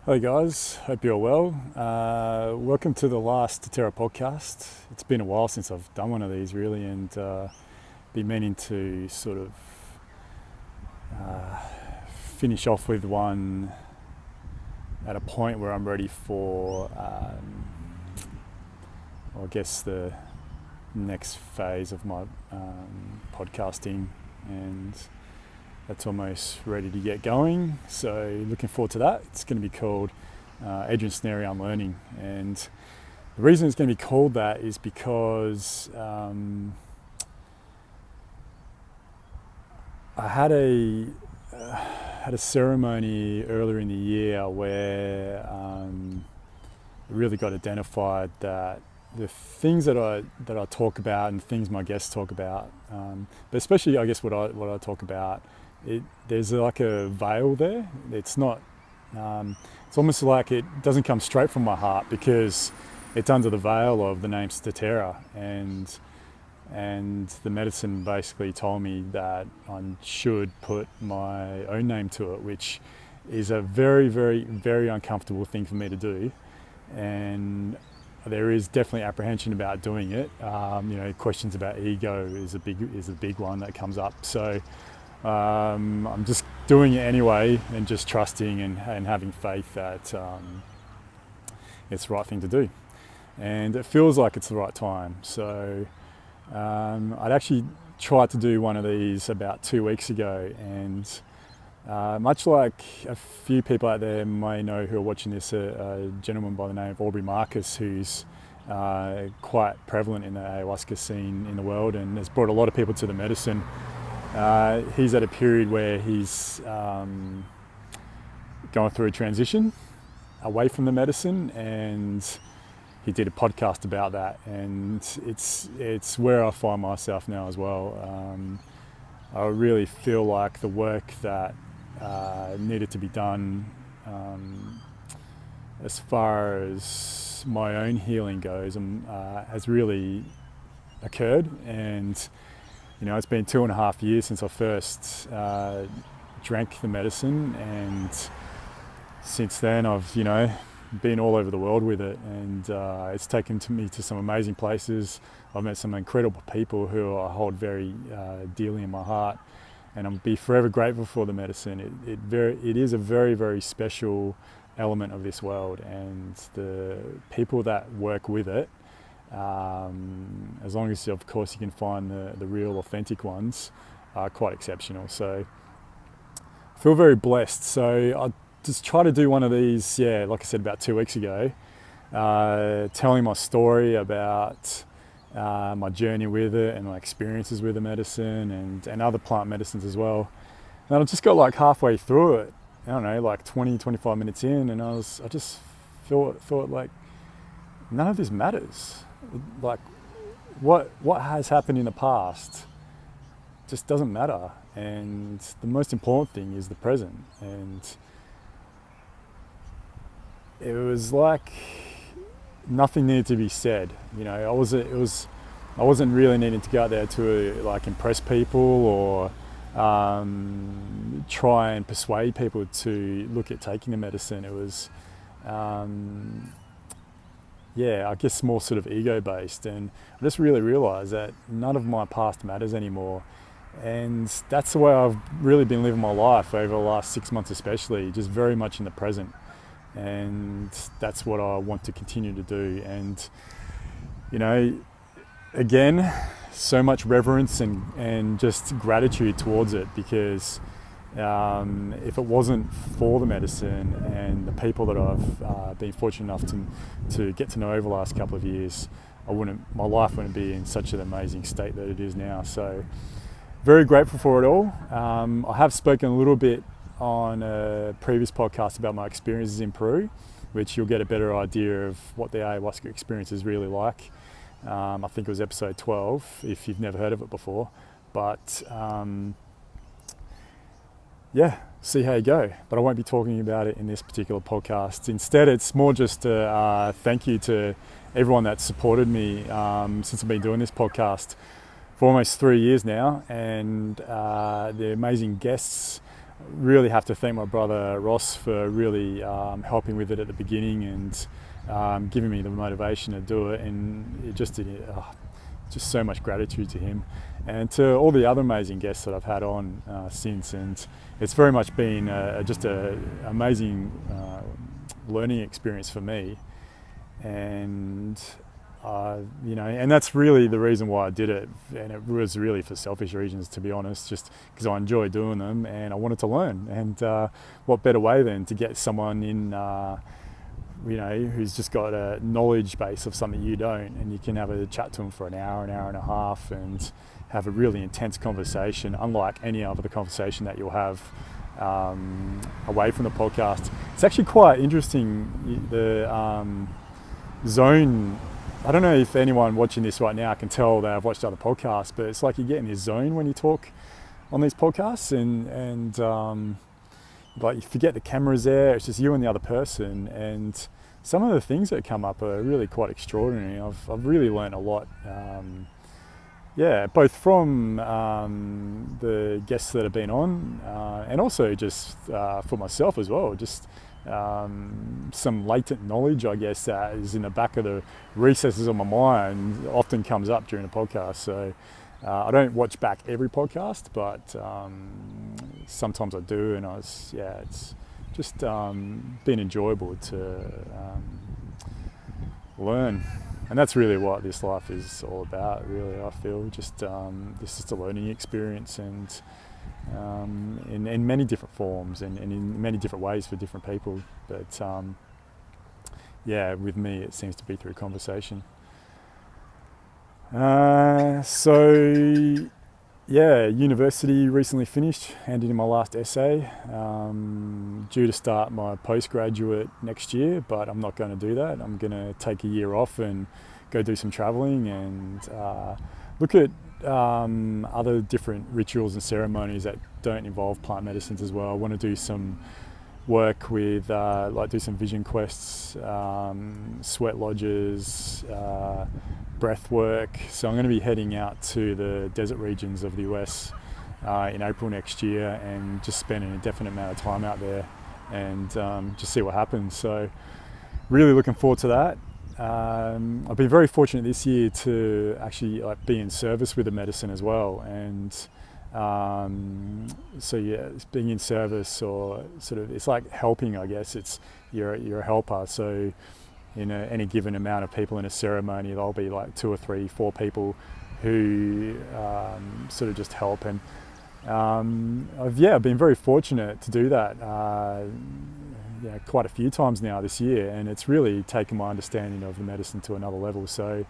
Hey guys, hope you're well. Welcome to the last Statera podcast. It's been a while since I've done one of these really, and been meaning to sort of finish off with one at a point where I'm ready for, I guess, the next phase of my podcasting, and that's almost ready to get going. So looking forward to that. It's going to be called Adrian, Snary, I'm Learning. And the reason it's going to be called that is because I had a ceremony earlier in the year where I really got identified that the things that I talk about and things my guests talk about, but especially I guess what I talk about, there's like a veil there. It's not. It's almost like it doesn't come straight from my heart because it's under the veil of the name Statera, and the medicine basically told me that I should put my own name to it, which is a very, very, very uncomfortable thing for me to do, and there is definitely apprehension about doing it. Questions about ego is a big one that comes up. So I'm just doing it anyway, and just trusting and having faith that it's the right thing to do, and it feels like it's the right time. So I'd actually tried to do one of these about 2 weeks ago, and much like a few people out there may know who are watching this, a gentleman by the name of Aubrey Marcus, who's quite prevalent in the ayahuasca scene in the world and has brought a lot of people to the medicine. He's at a period where he's going through a transition away from the medicine, and he did a podcast about that, and it's where I find myself now as well. I really feel like the work that needed to be done as far as my own healing goes has really occurred, and it's been 2.5 years since I first drank the medicine, and since then I've been all over the world with it, and it's taken me to some amazing places. I've met some incredible people who I hold very dearly in my heart, and I'll be forever grateful for the medicine. It is a very, very special element of this world, and the people that work with it, as long as of course you can find the real authentic ones, are quite exceptional. So I feel very blessed. So I just try to do one of these, like I said, about 2 weeks ago, telling my story about my journey with it and my experiences with the medicine and other plant medicines as well. And I just got like halfway through it, I don't know, like 20-25 minutes in, and I just thought like, none of this matters. Like what has happened in the past just doesn't matter, and the most important thing is the present. And it was like nothing needed to be said. I wasn't really needing to go out there to like impress people or try and persuade people to look at taking the medicine. It was I guess more sort of ego based, and I just really realised that none of my past matters anymore, and that's the way I've really been living my life over the last 6 months especially, just very much in the present, and that's what I want to continue to do. And again, so much reverence and just gratitude towards it, because if it wasn't for the medicine and the people that I've been fortunate enough to get to know over the last couple of years, my life wouldn't be in such an amazing state that it is now. So very grateful for it all. I have spoken a little bit on a previous podcast about my experiences in Peru, which you'll get a better idea of what the ayahuasca experience is really like. I think it was episode 12 if you've never heard of it before, but see how you go. But I won't be talking about it in this particular podcast. Instead, it's more just a thank you to everyone that's supported me since I've been doing this podcast for almost 3 years now, and the amazing guests really have to thank my brother Ross for really helping with it at the beginning and giving me the motivation to do it, and it just so much gratitude to him and to all the other amazing guests that I've had on since. And it's very much been just an amazing learning experience for me, and and that's really the reason why I did it. And it was really for selfish reasons, to be honest, just because I enjoy doing them and I wanted to learn. And what better way than to get someone in who's just got a knowledge base of something you don't, and you can have a chat to them for an hour and a half and have a really intense conversation, unlike any other conversation that you'll have away from the podcast. It's actually quite interesting, the zone. I don't know if anyone watching this right now can tell that I've watched other podcasts, but it's like you get in this zone when you talk on these podcasts, and like you forget the camera's there, it's just you and the other person, and some of the things that come up are really quite extraordinary. I've really learned a lot, both from the guests that have been on, and also just for myself as well, just some latent knowledge, I guess, that is in the back of the recesses of my mind, often comes up during the podcast. So I don't watch back every podcast, but sometimes I do, and it's just been enjoyable to learn. And that's really what this life is all about, really, I feel. Just this is a learning experience, and in many different forms and in many different ways for different people. But with me, it seems to be through conversation. University recently finished, handed in my last essay. Due to start my postgraduate next year, but I'm not going to do that. I'm going to take a year off and go do some traveling and look at other different rituals and ceremonies that don't involve plant medicines as well. I want to do some work with, do some vision quests, sweat lodges, breath work. So I'm going to be heading out to the desert regions of the US in April next year and just spend an indefinite amount of time out there and just see what happens. So really looking forward to that. I've been very fortunate this year to actually be in service with the medicine as well, and it's being in service, or sort of, it's like helping, I guess. It's you're a helper. So in any given amount of people in a ceremony, there'll be like 2 or 3, 4 people who sort of just help. And I've been very fortunate to do that quite a few times now this year, and it's really taken my understanding of the medicine to another level. So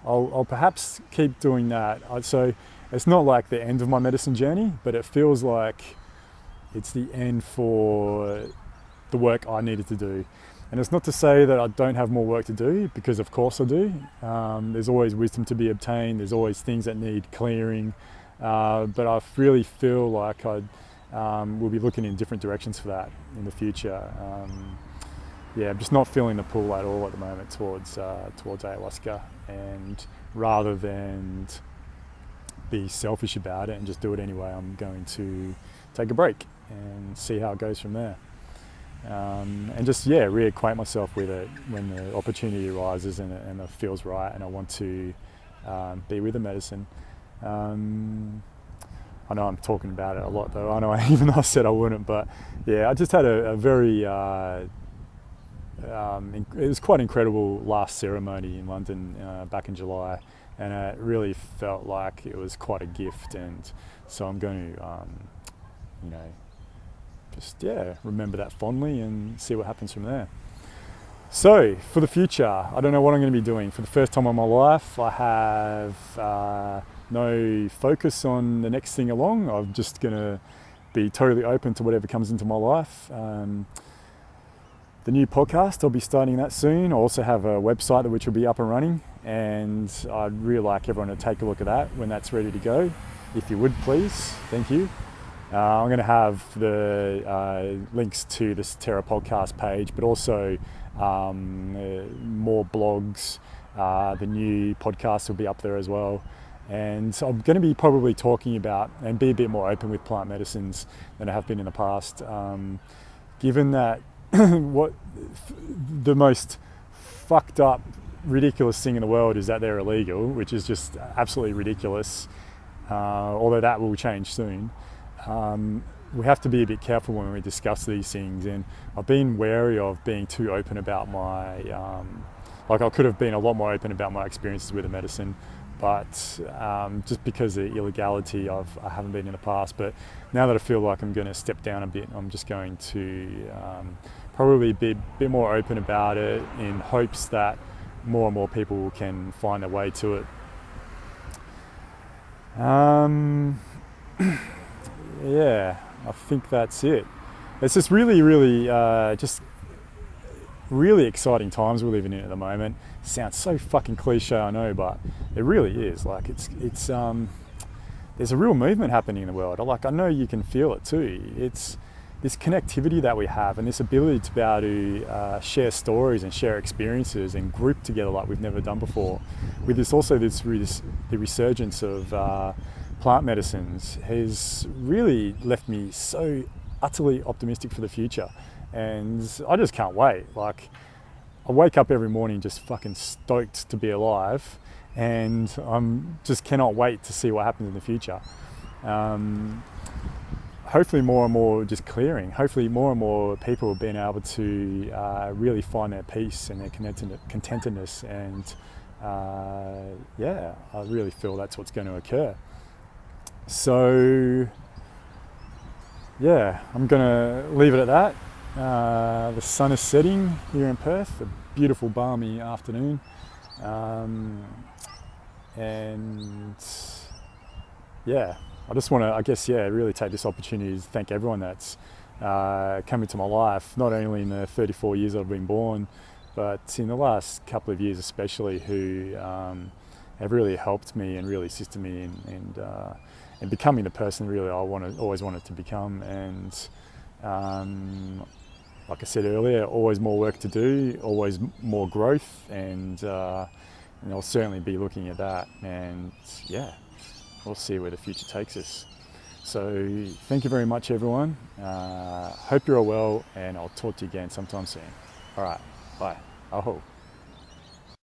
I'll perhaps keep doing that. So it's not like the end of my medicine journey, but it feels like it's the end for the work I needed to do. And it's not to say that I don't have more work to do, because of course I do. There's always wisdom to be obtained. There's always things that need clearing. But I really feel like we'll be looking in different directions for that in the future. I'm just not feeling the pull at all at the moment towards ayahuasca, and rather than be selfish about it and just do it anyway, I'm going to take a break and see how it goes from there. And just reacquaint myself with it when the opportunity arises and it feels right, and I want to be with the medicine. I know I'm talking about it a lot though, I know, even though I said I wouldn't, but I just had a very it was quite incredible last ceremony in London back in July, and it really felt like it was quite a gift. And so I'm going to remember that fondly and see what happens from there. So for the future, I don't know what I'm going to be doing. For the first time in my life, I have no focus on the next thing along. I'm just going to be totally open to whatever comes into my life. The new podcast, I'll be starting that soon. I also have a website which will be up and running, and I'd really like everyone to take a look at that when that's ready to go. If you would, please. Thank you. I'm going to have the links to the Statera podcast page, but also more blogs. The new podcast will be up there as well. And so I'm going to be probably talking about and be a bit more open with plant medicines than I have been in the past, given that what the most fucked up, ridiculous thing in the world is that they're illegal, which is just absolutely ridiculous, although that will change soon. We have to be a bit careful when we discuss these things, and I've been wary of being too open about my, like I could have been a lot more open about my experiences with the medicine, but just because of the illegality I haven't been in the past. But now that I feel like I'm going to step down a bit, I'm just going to probably be a bit more open about it in hopes that more and more people can find their way to it. Yeah, I think that's it. It's just really just really exciting times we're living in at the moment. Sounds so fucking cliche, I know, but it really is. Like it's there's a real movement happening in the world. Like I know you can feel it too. It's this connectivity that we have and this ability to be able to share stories and share experiences and group together like we've never done before. With this the resurgence of plant medicines has really left me so utterly optimistic for the future. And I just can't wait. Like I wake up every morning just fucking stoked to be alive, and I'm just cannot wait to see what happens in the future. Hopefully more and more just clearing. Hopefully more and more people being able to really find their peace and their contentedness, and yeah, I really feel that's what's going to occur. So yeah, I'm going to leave it at that. The sun is setting here in Perth, a beautiful balmy afternoon, and yeah, I just want to, I guess, really take this opportunity to thank everyone that's come into my life, not only in the 34 years I've been born, but in the last couple of years especially, who have really helped me and really assisted me in becoming the person really I always wanted to become. And like I said earlier, always more work to do, always more growth, and I'll certainly be looking at that. And yeah, we'll see where the future takes us. So thank you very much, everyone. Hope you're all well, and I'll talk to you again sometime soon. All right, bye. Aho.